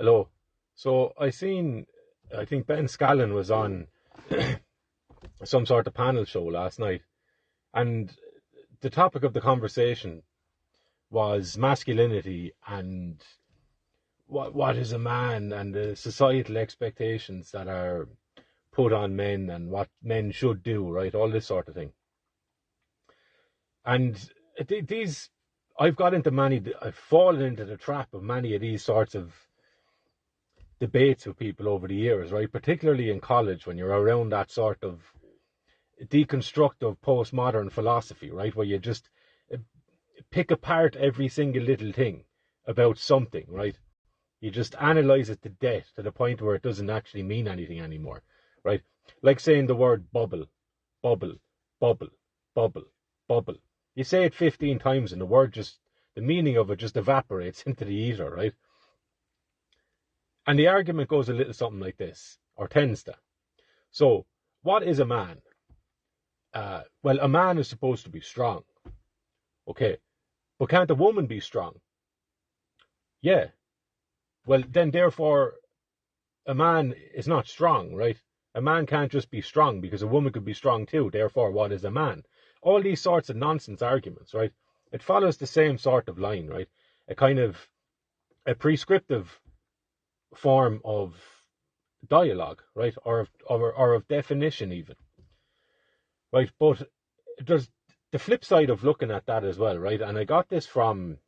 Hello. So I think Ben Scallon was on some sort of panel show last night, and the topic of the conversation was masculinity and what is a man and the societal expectations that are put on men and what men should do, right? All this sort of thing. And these, I've fallen into the trap of many of these sorts of debates with people over the years, right? Particularly in college when you're around that sort of deconstructive postmodern philosophy, right? Where you just uh, pick apart every single little thing about something, right? You just analyze it to death to the point where it doesn't actually mean anything anymore, right? Like saying the word bubble, bubble, bubble, bubble, bubble. You say it 15 times and the meaning of it just evaporates into the ether, right? And the argument goes a little something like this, or tends to. So, what is a man? Well, a man is supposed to be strong. Okay. But can't a woman be strong? Yeah. Well, then therefore, a man is not strong, right? A man can't just be strong because a woman could be strong too. Therefore, what is a man? All these sorts of nonsense arguments, right? It follows the same sort of line, right? A kind of a prescriptive form of dialogue, right? Or of definition even, right? But there's the flip side of looking at that as well, right? And I got this from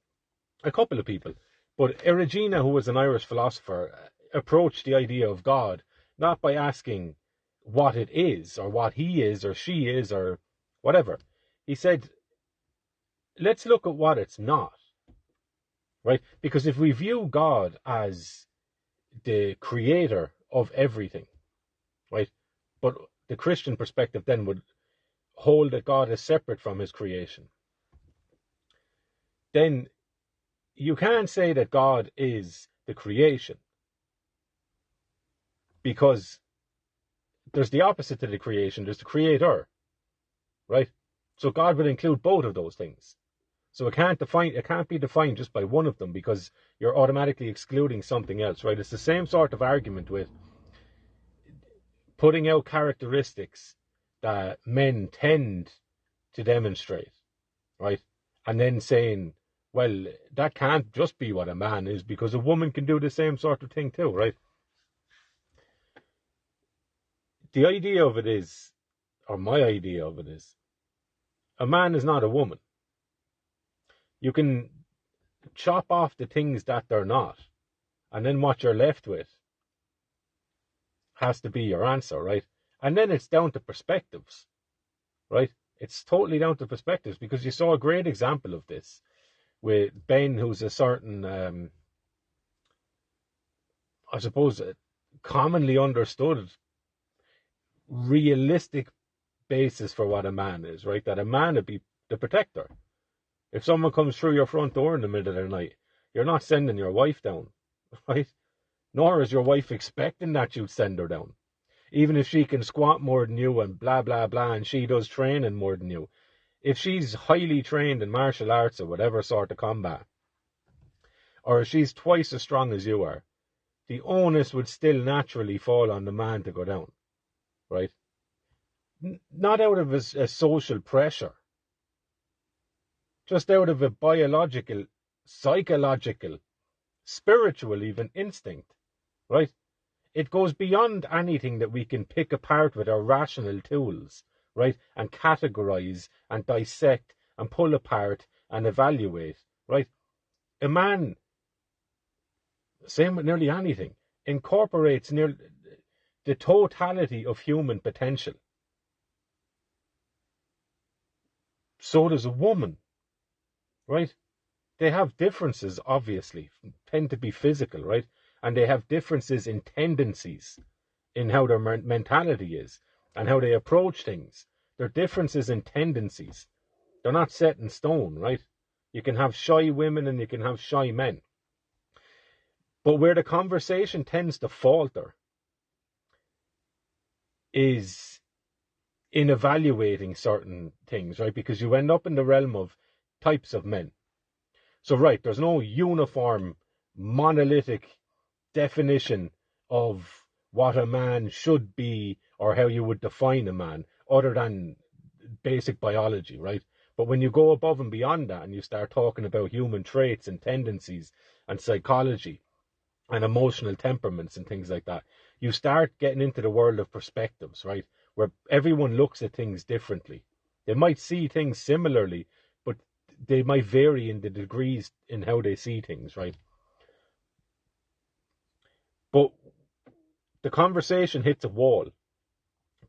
a couple of people, but Erigena, who was an Irish philosopher, approached the idea of God not by asking what it is or what he is or she is or whatever. He said, let's look at what it's not, right? Because if we view God as the creator of everything, right? But the Christian perspective then would hold that God is separate from his creation. Then you can't say that God is the creation, because there's the opposite to the creation. There's the creator, right? So God will include both of those things. So it can't be defined just by one of them, because you're automatically excluding something else, right? It's the same sort of argument with putting out characteristics that men tend to demonstrate, right? And then saying, well, that can't just be what a man is because a woman can do the same sort of thing too, right? The idea of it is, or my idea of it is, a man is not a woman. You can chop off the things that they're not, and then what you're left with has to be your answer, right? And then it's down to perspectives, right? It's totally down to perspectives, because you saw a great example of this with Ben, who's a certain, I suppose, commonly understood, realistic basis for what a man is, right? That a man would be the protector. If someone comes through your front door in the middle of the night, you're not sending your wife down, right? Nor is your wife expecting that you'd send her down. Even if she can squat more than you and blah, blah, blah, and she does training more than you. If she's highly trained in martial arts or whatever sort of combat, or if she's twice as strong as you are, the onus would still naturally fall on the man to go down, right? Not out of a social pressure, just out of a biological, psychological, spiritual even instinct, right? It goes beyond anything that we can pick apart with our rational tools, right? And categorize and dissect and pull apart and evaluate, right? A man, same with nearly anything, incorporates the totality of human potential. So does a woman, right? They have differences, obviously, tend to be physical, right? And they have differences in tendencies, in how their mentality is and how they approach things. There are differences in tendencies. They're not set in stone, right? You can have shy women and you can have shy men. But where the conversation tends to falter is in evaluating certain things, right? Because you end up in the realm of types of men. So, right, there's no uniform, monolithic definition of what a man should be or how you would define a man, other than basic biology, right? But when you go above and beyond that and you start talking about human traits and tendencies and psychology and emotional temperaments and things like that, you start getting into the world of perspectives, right? Where everyone looks at things differently. They might see things similarly, but they might vary in the degrees in how they see things, right? But the conversation hits a wall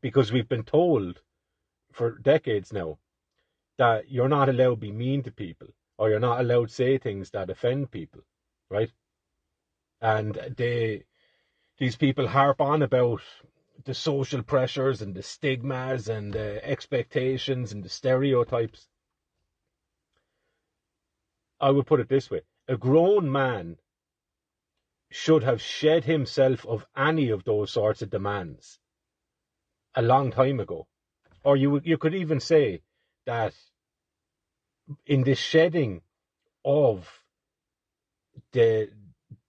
because we've been told for decades now that you're not allowed to be mean to people, or you're not allowed to say things that offend people, right? And these people harp on about the social pressures and the stigmas and the expectations and the stereotypes. I would put it this way: a grown man should have shed himself of any of those sorts of demands a long time ago. Or you could even say that in the shedding of the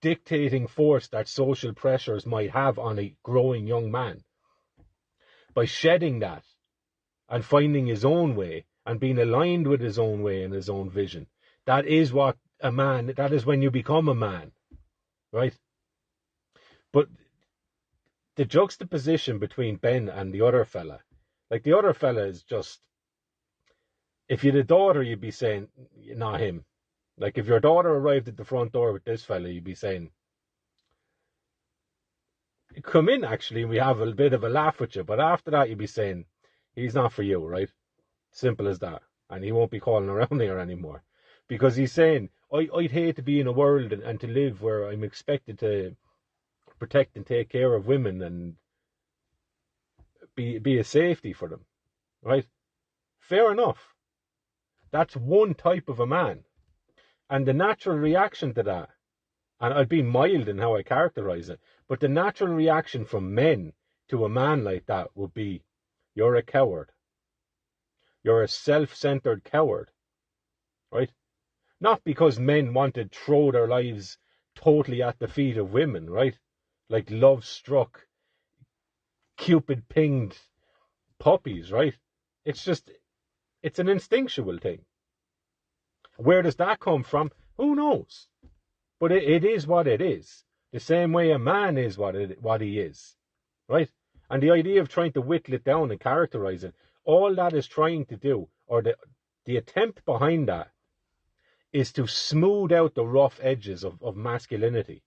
dictating force that social pressures might have on a growing young man, by shedding that and finding his own way and being aligned with his own way and his own vision, that is what a man, that is when you become a man, right? But the juxtaposition between Ben and the other fella, like the other fella is just, if you'd a daughter, you'd be saying, not him. Like if your daughter arrived at the front door with this fella, you'd be saying, come in actually, and we have a bit of a laugh with you. But after that, you'd be saying, he's not for you, right? Simple as that. And he won't be calling around here anymore. Because he's saying, I'd hate to be in a world and to live where I'm expected to protect and take care of women and be a safety for them, right? Fair enough. That's one type of a man. And the natural reaction to that, and I'd be mild in how I characterize it, but the natural reaction from men to a man like that would be, you're a coward. You're a self-centered coward, right? Not because men want to throw their lives totally at the feet of women, right? Like love-struck, Cupid-pinged puppies, right? It's an instinctual thing. Where does that come from? Who knows? But it is what it is. The same way a man is what he is, right? And the idea of trying to whittle it down and characterize it, all that is trying to do, or the attempt behind that, is to smooth out the rough edges of masculinity.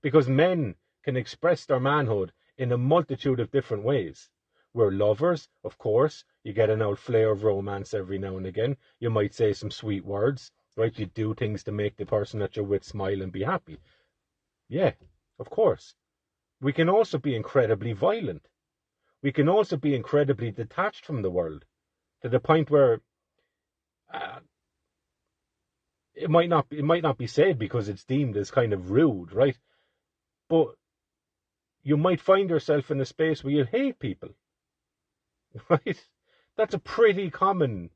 Because men can express their manhood in a multitude of different ways. We're lovers, of course. You get an old flair of romance every now and again. You might say some sweet words, right? You do things to make the person that you're with smile and be happy. Yeah, of course. We can also be incredibly violent. We can also be incredibly detached from the world, to the point where it might not be said because it's deemed as kind of rude, right? But you might find yourself in a space where you hate people, right? That's a pretty common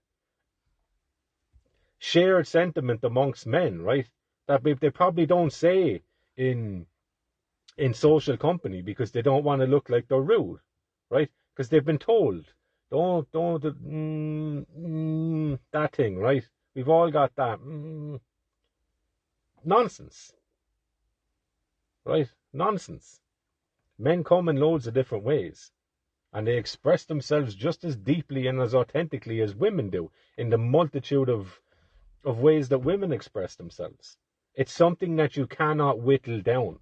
shared sentiment amongst men, right? That they probably don't say in social company because they don't want to look like they're rude, right? Because they've been told, don't that thing, right? We've all got that nonsense, right? Nonsense. Men come in loads of different ways, and they express themselves just as deeply and as authentically as women do in the multitude of ways that women express themselves. It's something that you cannot whittle down.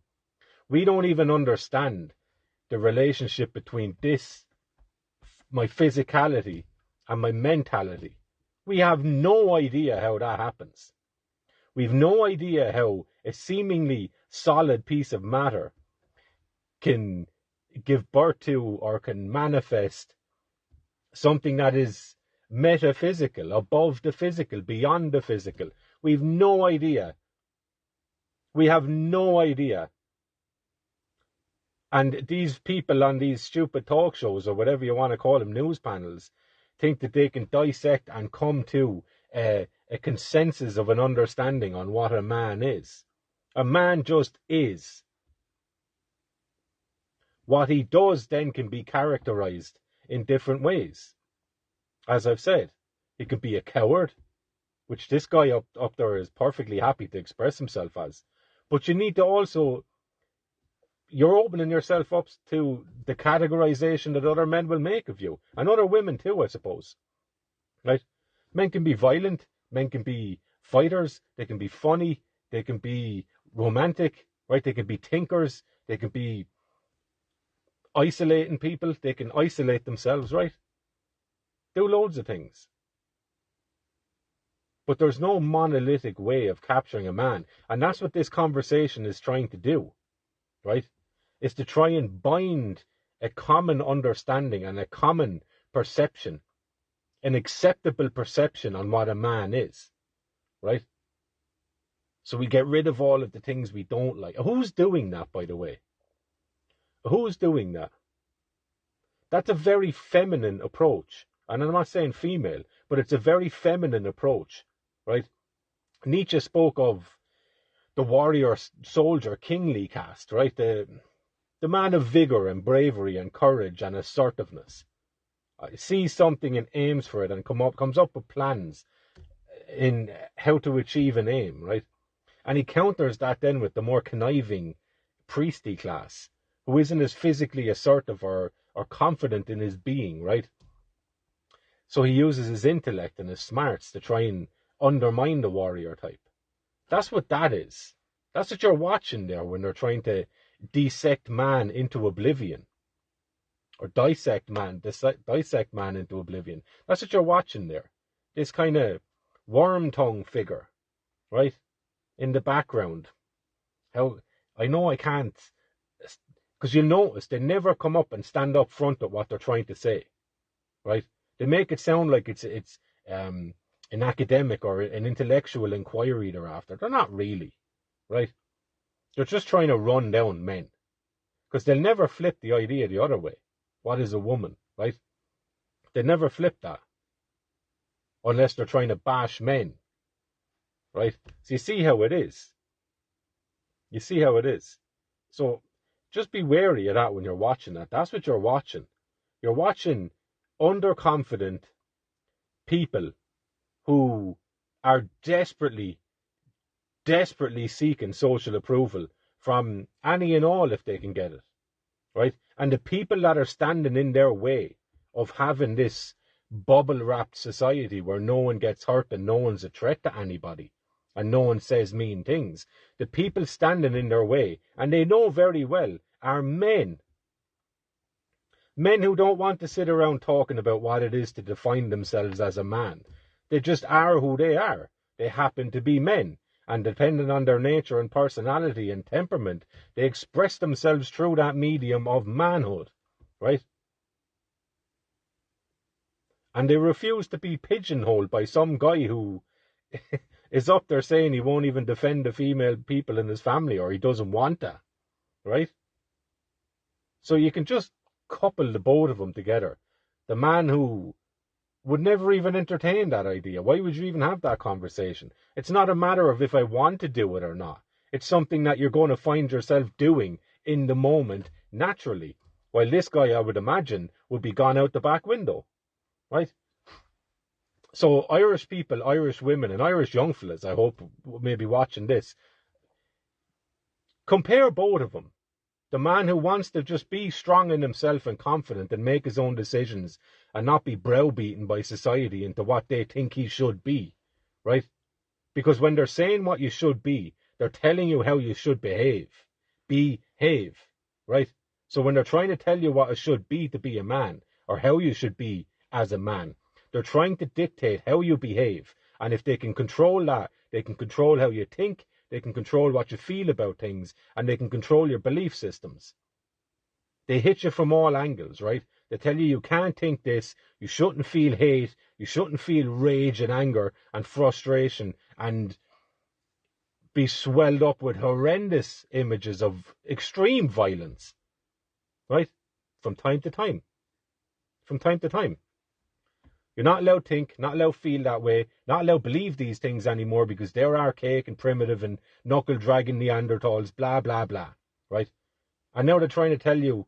We don't even understand the relationship between this, my physicality, and my mentality. We have no idea how that happens. We've no idea how a seemingly solid piece of matter can give birth to or can manifest something that is metaphysical, above the physical, beyond the physical. We've no idea. We have no idea. And these people on these stupid talk shows, or whatever you want to call them, news panels, think that they can dissect and come to a consensus of an understanding on what a man is. A man just is. What he does then can be characterized in different ways. As I've said, he could be a coward, which this guy up there is perfectly happy to express himself as. But you need to also, you're opening yourself up to the categorization that other men will make of you, and other women too, I suppose. Right? Men can be violent, men can be fighters, they can be funny, they can be romantic, right? They can be thinkers, they can be isolating people, they can isolate themselves, right? Do loads of things. But there's no monolithic way of capturing a man. And that's what this conversation is trying to do, right? Is to try and bind a common understanding and a common perception, an acceptable perception on what a man is, right? So we get rid of all of the things we don't like. Who's doing that, by the way? Who's doing that? That's a very feminine approach. And I'm not saying female, but it's a very feminine approach, right? Nietzsche spoke of the warrior, soldier, kingly caste, right? The man of vigor and bravery and courage and assertiveness. Sees something and aims for it and comes up with plans in how to achieve an aim, right? And he counters that then with the more conniving priestly class, who isn't as physically assertive or confident in his being, right? So he uses his intellect and his smarts to try and undermine the warrior type. That's what that is. That's what you're watching there when they're trying to dissect man into oblivion. Or dissect man into oblivion. That's what you're watching there. This kind of worm tongue figure, right? In the background. How I know I can't, because you'll notice they never come up and stand up front at what they're trying to say, right? They make it sound like it's an academic or an intellectual inquiry they're after. They're not really, right? They're just trying to run down men, because they'll never flip the idea the other way. What is a woman, right? They never flip that, unless they're trying to bash men, right? So you see how it is. You see how it is. So just be wary of that when you're watching that. That's what you're watching. You're watching underconfident people who are desperately seeking social approval from any and all if they can get it, right? And the people that are standing in their way of having this bubble-wrapped society where no one gets hurt and no one's a threat to anybody and no one says mean things, the people standing in their way, and they know very well, are men. Men who don't want to sit around talking about what it is to define themselves as a man. They just are who they are. They happen to be men. And depending on their nature and personality and temperament, they express themselves through that medium of manhood, right? And they refuse to be pigeonholed by some guy who is up there saying he won't even defend the female people in his family, or he doesn't want that, right? So you can just couple the both of them together. The man who would never even entertain that idea. Why would you even have that conversation? It's not a matter of if I want to do it or not. It's something that you're going to find yourself doing in the moment naturally. While this guy, I would imagine, would be gone out the back window, right? So Irish people, Irish women, and Irish young fellas, I hope, may be watching this. Compare both of them. The man who wants to just be strong in himself and confident and make his own decisions and not be browbeaten by society into what they think he should be, right? Because when they're saying what you should be, they're telling you how you should behave. Behave, right? So when they're trying to tell you what it should be to be a man, or how you should be as a man, they're trying to dictate how you behave. And if they can control that, they can control how you think, they can control what you feel about things, and they can control your belief systems. They hit you from all angles, right? They tell you you can't think this, you shouldn't feel hate, you shouldn't feel rage and anger and frustration and be swelled up with horrendous images of extreme violence, right? From time to time. From time to time. You're not allowed to think, not allowed to feel that way, not allowed to believe these things anymore because they're archaic and primitive and knuckle-dragging Neanderthals, blah, blah, blah, right? And now they're trying to tell you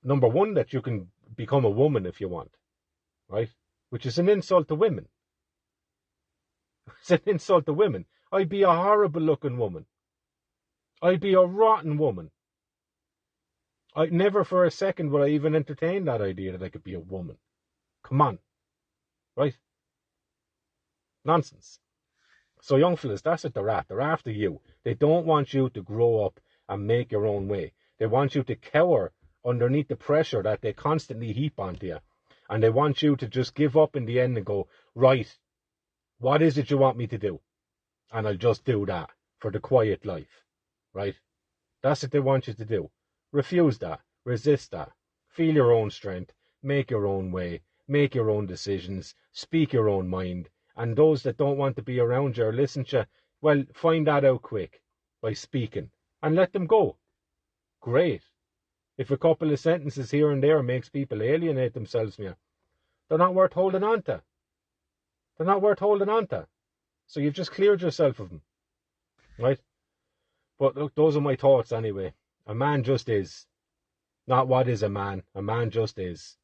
number one, that you can become a woman if you want, right? Which is an insult to women. It's an insult to women. I'd be a horrible looking woman. I'd be a rotten woman. I never for a second would I even entertain that idea that I could be a woman. Come on. Right? Nonsense. So young fellas, that's what they're at. They're after you. They don't want you to grow up and make your own way. They want you to cower underneath the pressure that they constantly heap onto you. And they want you to just give up in the end and go, right, what is it you want me to do? And I'll just do that for the quiet life. Right? That's what they want you to do. Refuse that. Resist that. Feel your own strength. Make your own way. Make your own decisions. Speak your own mind. And those that don't want to be around you or listen to you, well, find that out quick by speaking. And let them go. Great. If a couple of sentences here and there makes people alienate themselves from you, they're not worth holding on to. They're not worth holding on to. So you've just cleared yourself of them. Right? But look, those are my thoughts anyway. A man just is. Not what is a man. A man just is.